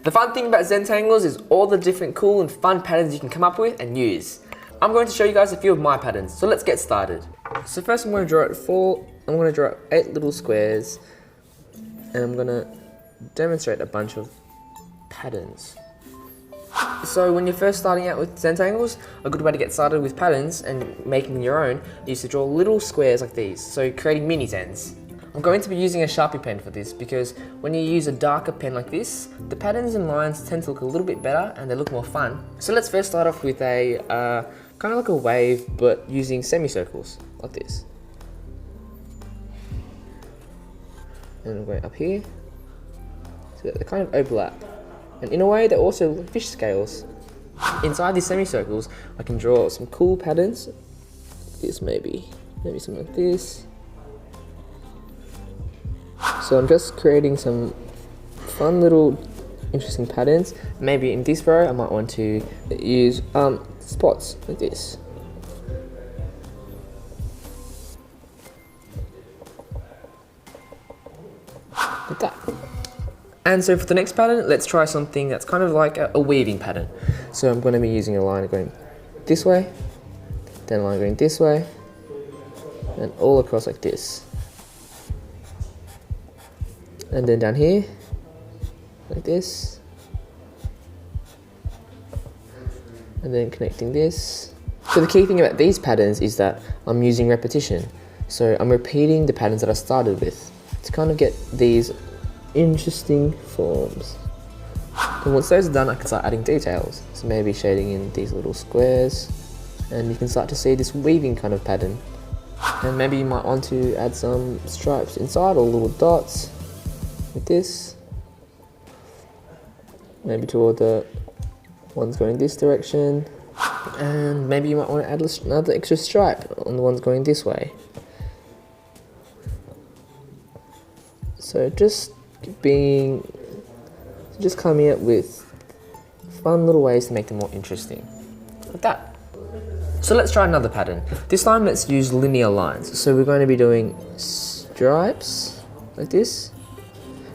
The fun thing about Zentangles is all the different cool and fun patterns you can come up with and use. I'm going to show you guys a few of my patterns, so let's get started. So first I'm going to draw I'm going to draw 8 little squares, and I'm going to demonstrate a bunch of patterns. So when you're first starting out with Zentangles, a good way to get started with patterns and making your own is to draw little squares like these, so creating mini Zens. I'm going to be using a Sharpie pen for this because when you use a darker pen like this, the patterns and lines tend to look a little bit better and they look more fun. So let's first start off with a kind of like a wave, but using semicircles like this. And I'm going up here, so they kind of overlap. And in a way, they're also fish scales. Inside these semicircles, I can draw some cool patterns. This maybe something like this. So I'm just creating some fun little interesting patterns. Maybe in this row, I might want to use spots like this. Like that. And so for the next pattern, let's try something that's kind of like a weaving pattern. So I'm going to be using a line going this way, then a line going this way, and all across like this. And then down here, like this. And then connecting this. So the key thing about these patterns is that I'm using repetition. So I'm repeating the patterns that I started with to kind of get these interesting forms. And once those are done, I can start adding details. So maybe shading in these little squares, and you can start to see this weaving kind of pattern. And maybe you might want to add some stripes inside or little dots like this. Maybe toward the ones going this direction. And maybe you might want to add another extra stripe on the ones going this way. So just coming up with fun little ways to make them more interesting, like that. So let's try another pattern. This time let's use linear lines. So we're going to be doing stripes like this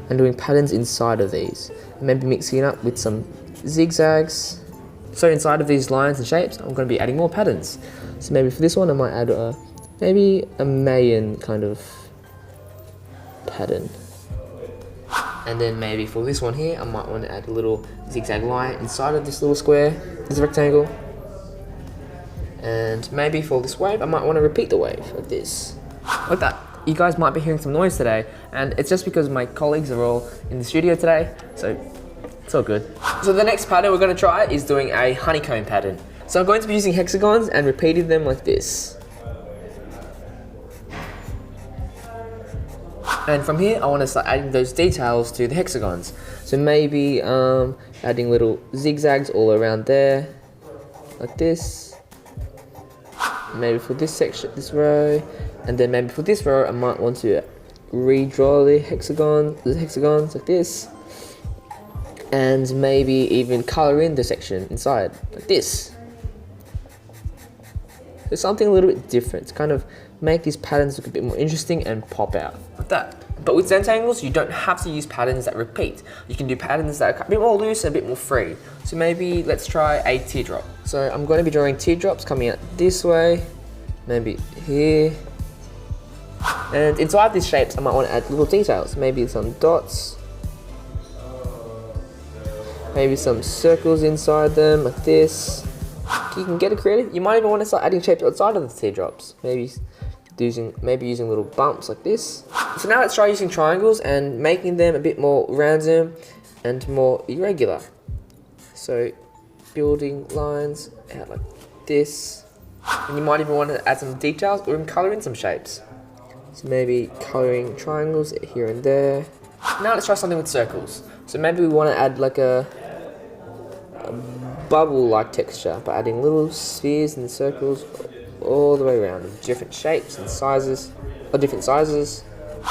and doing patterns inside of these, and maybe mixing it up with some zigzags. So inside of these lines and shapes, I'm going to be adding more patterns. So maybe for this one I might add maybe a Mayan kind of pattern. And then maybe for this one here, I might want to add a little zigzag line inside of this little square, this rectangle. And maybe for this wave, I might want to repeat the wave like this, like that. You guys might be hearing some noise today, and it's just because my colleagues are all in the studio today, so it's all good. So the next pattern we're going to try is doing a honeycomb pattern. So I'm going to be using hexagons and repeating them like this. And from here, I want to start adding those details to the hexagons. So maybe adding little zigzags all around there, like this. Maybe for this section, this row, and then maybe for this row, I might want to redraw the hexagons like this, and maybe even color in the section inside like this. So something a little bit different to kind of make these patterns look a bit more interesting and pop out like that. But with Zentangles, you don't have to use patterns that repeat. You can do patterns that are a bit more loose and a bit more free. So maybe let's try a teardrop. So I'm going to be drawing teardrops coming out this way, maybe here. And inside these shapes, I might want to add little details. Maybe some dots, maybe some circles inside them like this. You can get it creative. You might even want to start adding shapes outside of the teardrops. Maybe using little bumps like this. So now let's try using triangles and making them a bit more random and more irregular. So building lines out like this. And you might even want to add some details or even color in some shapes. So maybe coloring triangles here and there. Now let's try something with circles. So maybe we want to add like a bubble-like texture by adding little spheres and circles all the way around of different shapes and sizes, or different sizes.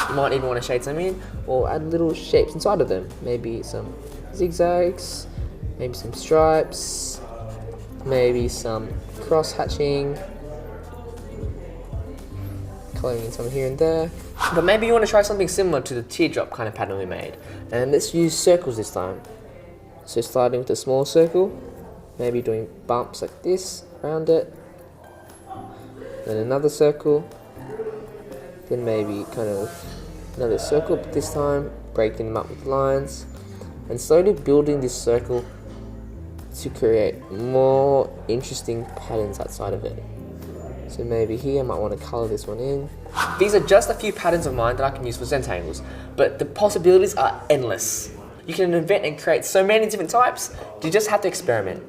You might even want to shade some in or add little shapes inside of them. Maybe some zigzags, maybe some stripes, maybe some cross hatching, colouring in some here and there. But maybe you want to try something similar to the teardrop kind of pattern we made. And let's use circles this time. So starting with a small circle, maybe doing bumps like this around it, then another circle, then maybe kind of another circle, but this time breaking them up with lines, and slowly building this circle to create more interesting patterns outside of it. So maybe here I might want to color this one in. These are just a few patterns of mine that I can use for Zentangles, but the possibilities are endless. You can invent and create so many different types, you just have to experiment.